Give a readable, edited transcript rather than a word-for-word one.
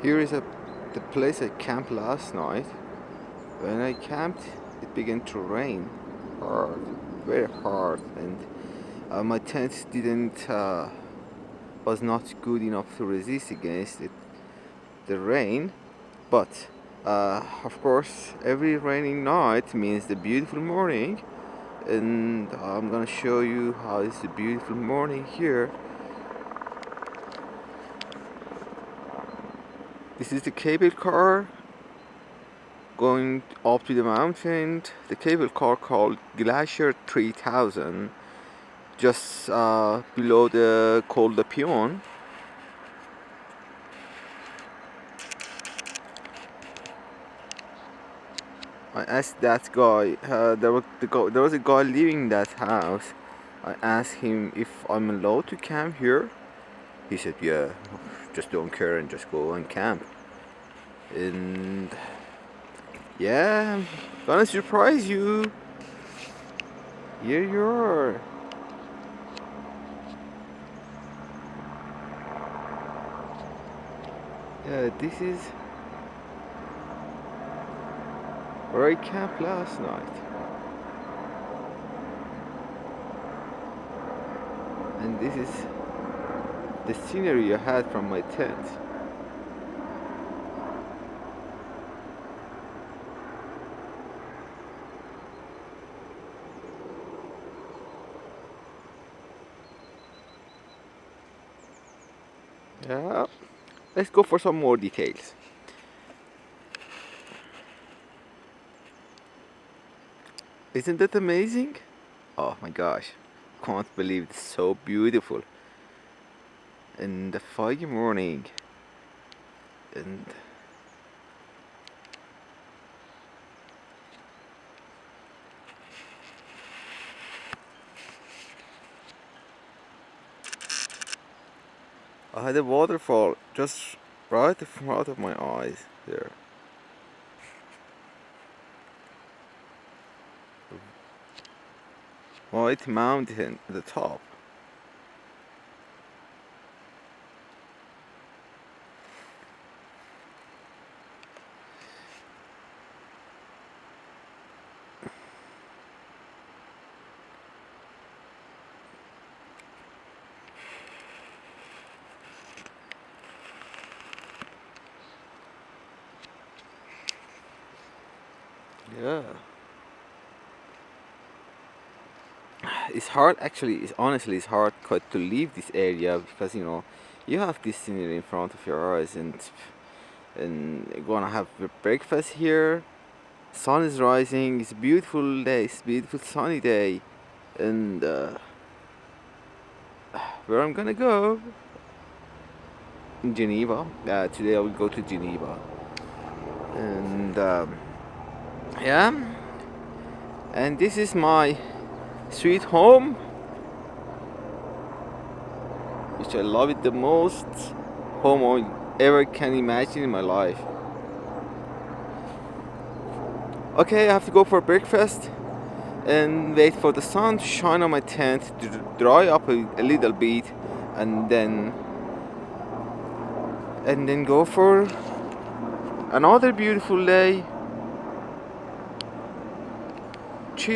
Here is the place I camped last night. When I camped, it began to rain hard, very hard, and my tent didn't was not good enough to resist against the rain. But of course, every raining night means the beautiful morning, and I'm gonna show you how it's a beautiful morning here. This is the cable car going up to the mountain. The cable car called Glacier 3000, just below the Col de Pion. I asked that guy. There was a guy living in that house. I asked him if I'm allowed to camp here. He said, "Yeah, just don't care and just go and camp." And yeah, I'm gonna surprise you. Here you are. Yeah, this is where I camped last night. And this is the scenery I had from my tent. Yeah, let's go for some more details. Isn't that amazing? Oh my gosh, can't believe it's so beautiful. In the foggy morning, and I had a waterfall just right in front of my eyes there. White mountain at the top. Yeah. It's hard actually, it's hard quite to leave this area because you have this scenery in front of your eyes, and you're gonna have your breakfast here. Sun is rising, it's a beautiful day, it's a beautiful sunny day, and where I'm gonna go? In Geneva. Today I will go to Geneva, and yeah, and this is my sweet home, which I love it the most home I ever can imagine in my life. Okay, I have to go for breakfast and wait for the sun to shine on my tent to dry up a little bit, and then go for another beautiful day